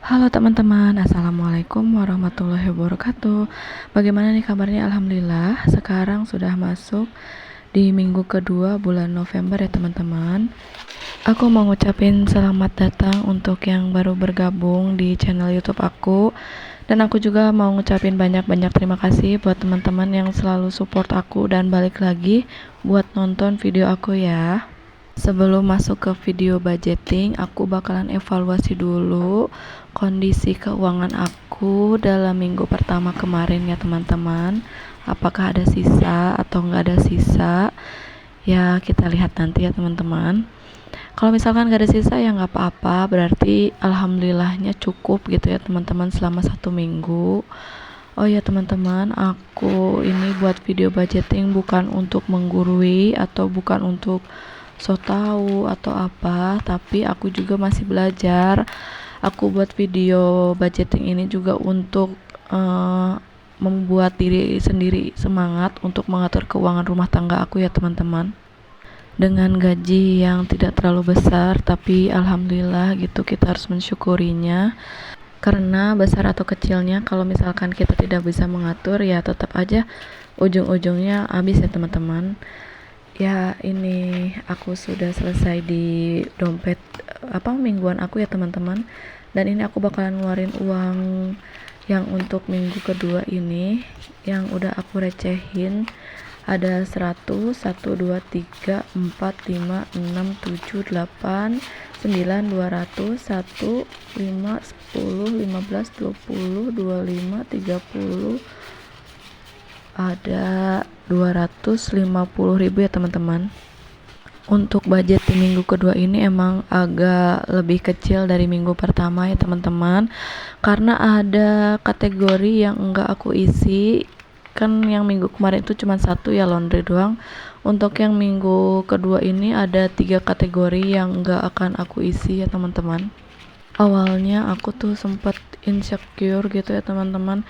Halo teman-teman, Assalamualaikum warahmatullahi wabarakatuh. Bagaimana nih kabarnya? Alhamdulillah, sekarang sudah masuk di minggu kedua bulan November ya teman-teman. Aku mau ngucapin selamat datang untuk yang baru bergabung di channel YouTube aku. Dan aku juga mau ngucapin banyak-banyak terima kasih buat teman-teman yang selalu support aku dan balik lagi buat nonton video aku ya. Sebelum masuk ke video budgeting, aku bakalan evaluasi dulu kondisi keuangan aku dalam minggu pertama kemarin ya teman-teman. Apakah ada sisa atau nggak ada sisa? Ya kita lihat nanti ya teman-teman. Kalau misalkan nggak ada sisa ya nggak apa-apa, berarti alhamdulillahnya cukup gitu ya teman-teman selama 1 minggu. Oh ya teman-teman, aku ini buat video budgeting bukan untuk menggurui atau bukan untuk so tahu atau apa, tapi aku juga masih belajar. Aku buat video budgeting ini juga untuk membuat diri sendiri semangat untuk mengatur keuangan rumah tangga aku ya teman-teman. Dengan gaji yang tidak terlalu besar, tapi alhamdulillah gitu kita harus mensyukurinya. Karena besar atau kecilnya, kalau misalkan kita tidak bisa mengatur ya tetap aja ujung-ujungnya habis ya teman-teman. Ya ini aku sudah selesai di dompet mingguan aku ya teman-teman, dan ini aku bakalan ngeluarin uang yang untuk minggu kedua ini yang udah aku recehin. Ada 100, 1, 2, 3, 4, 5, 6, 7, 8, 9, 200, 1, 5, 10, 15, 20, 25, 30, ada 250.000 ya teman-teman. Untuk budget di minggu kedua ini emang agak lebih kecil dari minggu pertama ya teman-teman, karena ada kategori yang enggak aku isi. Kan yang minggu kemarin itu cuma satu ya, laundry doang. Untuk yang minggu kedua ini ada 3 kategori yang enggak akan aku isi ya teman-teman. Awalnya aku tuh sempat insecure gitu ya teman-teman.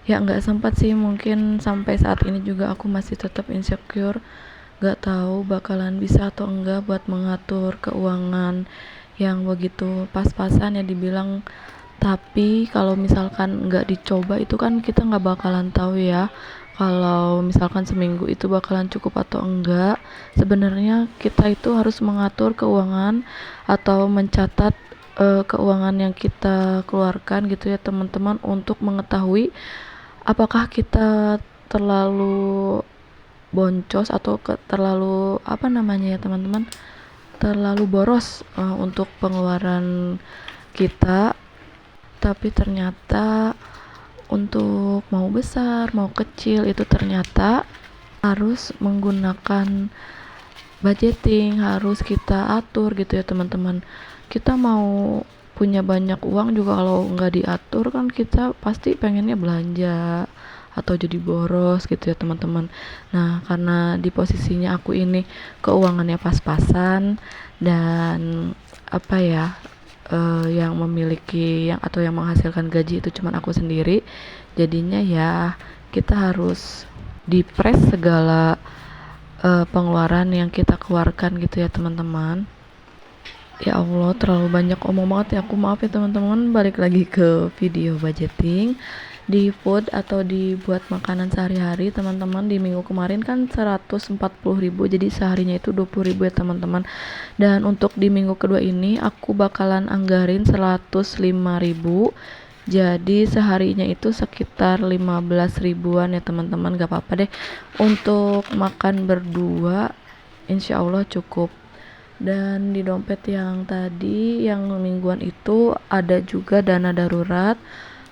Ya nggak sempat sih, mungkin sampai saat ini juga aku masih tetap insecure, nggak tahu bakalan bisa atau enggak buat mengatur keuangan yang begitu pas-pasan ya dibilang. Tapi kalau misalkan nggak dicoba itu kan kita nggak bakalan tahu ya, kalau misalkan seminggu itu bakalan cukup atau enggak. Sebenarnya kita itu harus mengatur keuangan atau mencatat keuangan yang kita keluarkan gitu ya teman-teman, untuk mengetahui apakah kita terlalu boncos atau terlalu ya teman-teman, terlalu boros untuk pengeluaran kita. Tapi ternyata untuk mau besar mau kecil itu ternyata harus menggunakan budgeting, harus kita atur gitu ya teman-teman. Kita mau punya banyak uang juga kalau nggak diatur kan kita pasti pengennya belanja atau jadi boros gitu ya teman-teman. Nah karena di posisinya aku ini keuangannya pas-pasan, dan yang memiliki yang atau yang menghasilkan gaji itu cuma aku sendiri, jadinya ya kita harus dipres segala pengeluaran yang kita keluarkan gitu ya teman-teman. Ya Allah, terlalu banyak omong banget ya aku, maaf ya teman-teman. Balik lagi ke video budgeting di food atau dibuat makanan sehari-hari teman-teman. Di minggu kemarin kan 140.000, jadi seharinya itu 20.000 ya teman-teman. Dan untuk di minggu kedua ini aku bakalan anggarin 105.000, jadi seharinya itu sekitar 15 ribuan ya teman-teman. Gak apa-apa deh, untuk makan berdua insya Allah cukup. Dan di dompet yang tadi yang mingguan itu ada juga dana darurat.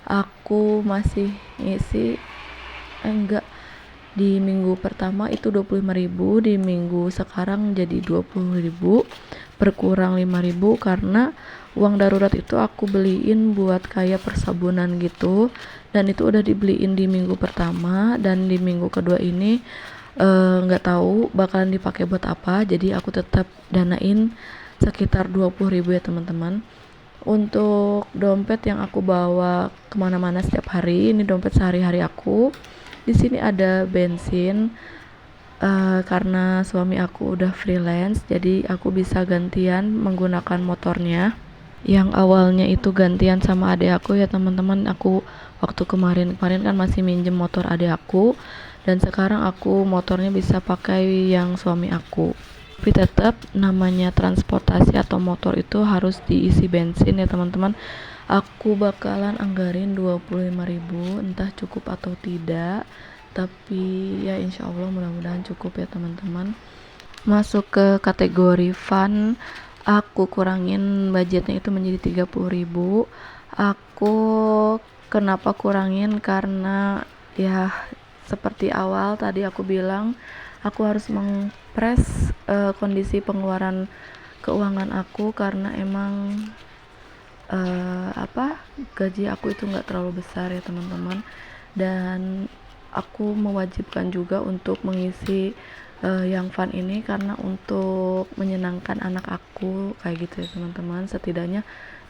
Aku masih ngisi di minggu pertama itu 25.000, di minggu sekarang jadi 20.000, berkurang 5.000 karena uang darurat itu aku beliin buat kayak persabunan gitu, dan itu udah dibeliin di minggu pertama. Dan di minggu kedua ini nggak tahu bakalan dipakai buat apa, jadi aku tetap danain sekitar 20.000 ya teman-teman. Untuk dompet yang aku bawa kemana-mana setiap hari, ini dompet sehari-hari aku. Di sini ada bensin, karena suami aku udah freelance jadi aku bisa gantian menggunakan motornya. yang awalnya itu gantian sama adik aku ya teman-teman. Aku waktu kemarin kan masih minjem motor adik aku, dan sekarang aku motornya bisa pakai yang suami aku. Tapi tetap namanya transportasi atau motor itu harus diisi bensin ya teman-teman. Aku bakalan anggarin 25.000, entah cukup atau tidak, tapi ya insya Allah mudah-mudahan cukup ya teman-teman. Masuk ke kategori fun, aku kurangin budgetnya itu menjadi 30.000. Aku kenapa kurangin, karena ya seperti awal tadi aku bilang, aku harus mengpres kondisi pengeluaran keuangan aku, karena emang gaji aku itu nggak terlalu besar ya teman-teman, dan aku mewajibkan juga untuk mengisi yang fun ini karena untuk menyenangkan anak aku kayak gitu ya teman-teman. Setidaknya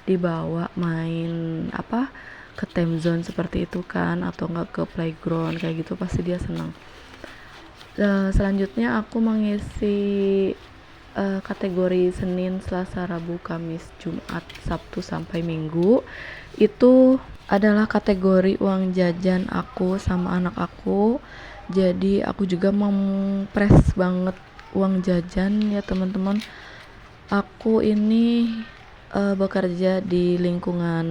dibawa main ke time zone seperti itu kan, atau enggak ke playground kayak gitu, pasti dia senang. Selanjutnya aku mengisi kategori Senin, Selasa, Rabu, Kamis, Jumat, Sabtu sampai Minggu. Itu adalah kategori uang jajan aku sama anak aku. Jadi aku juga mempres banget uang jajan ya teman-teman. Aku ini bekerja di lingkungan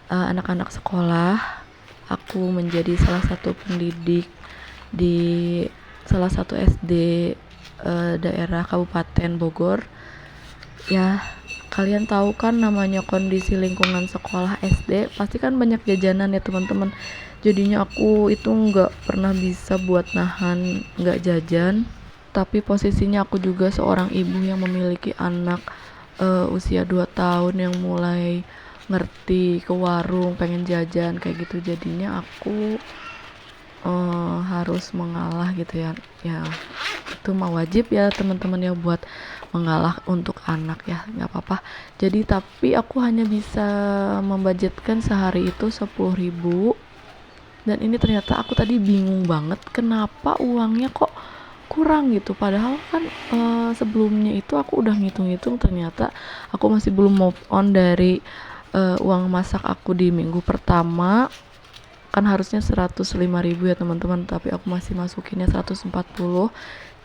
anak-anak sekolah. Aku menjadi salah satu pendidik di salah satu SD daerah Kabupaten Bogor. Ya, kalian tahu kan namanya kondisi lingkungan sekolah SD, pasti kan banyak jajanan ya teman-teman. Jadinya aku itu nggak pernah bisa buat nahan nggak jajan. Tapi posisinya aku juga seorang ibu yang memiliki anak usia 2 tahun yang mulai ngerti ke warung pengen jajan kayak gitu. Jadinya aku harus mengalah gitu ya. Ya itu mah wajib ya teman-teman ya, buat mengalah untuk anak ya, nggak apa-apa. Jadi tapi aku hanya bisa membudgetkan sehari itu 10.000, dan ini ternyata aku tadi bingung banget kenapa uangnya kok kurang gitu, padahal kan sebelumnya itu aku udah ngitung-ngitung, ternyata aku masih belum move on dari uang masak aku di minggu pertama. Kan harusnya 105.000 ya teman-teman, tapi aku masih masukinnya 140.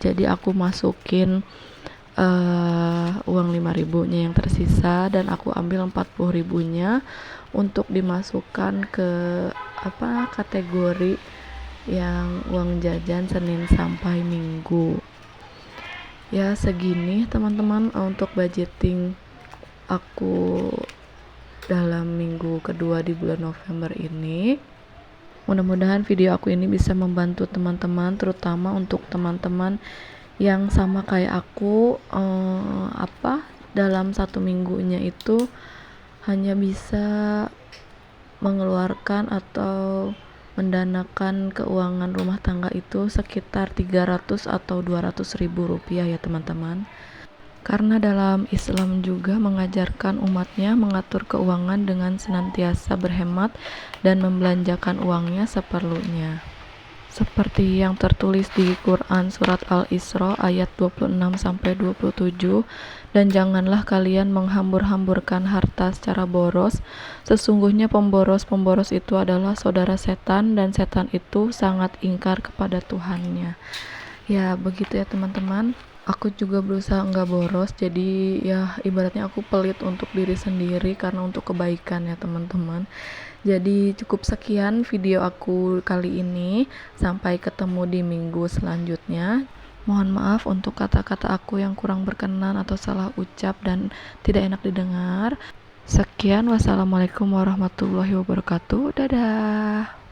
Jadi aku masukin uang 5.000-nya yang tersisa, dan aku ambil 40.000-nya untuk dimasukkan ke kategori yang uang jajan Senin sampai Minggu. Ya segini teman-teman untuk budgeting aku dalam minggu kedua di bulan November ini. Mudah-mudahan video aku ini bisa membantu teman-teman, terutama untuk teman-teman yang sama kayak aku, dalam 1 minggunya itu hanya bisa mengeluarkan atau mendanakan keuangan rumah tangga itu sekitar 300 atau 200.000 rupiah ya teman-teman. Karena dalam Islam juga mengajarkan umatnya mengatur keuangan dengan senantiasa berhemat dan membelanjakan uangnya seperlunya. Seperti yang tertulis di Quran Surat Al-Isra ayat 26-27, dan janganlah kalian menghambur-hamburkan harta secara boros. Sesungguhnya pemboros-pemboros itu adalah saudara setan, dan setan itu sangat ingkar kepada Tuhannya. Ya begitu ya teman-teman. Aku juga berusaha nggak boros, jadi ya ibaratnya aku pelit untuk diri sendiri karena untuk kebaikan ya teman-teman. Jadi cukup sekian video aku kali ini, sampai ketemu di minggu selanjutnya. Mohon maaf untuk kata-kata aku yang kurang berkenan atau salah ucap dan tidak enak didengar. Sekian, wassalamualaikum warahmatullahi wabarakatuh. Dadah.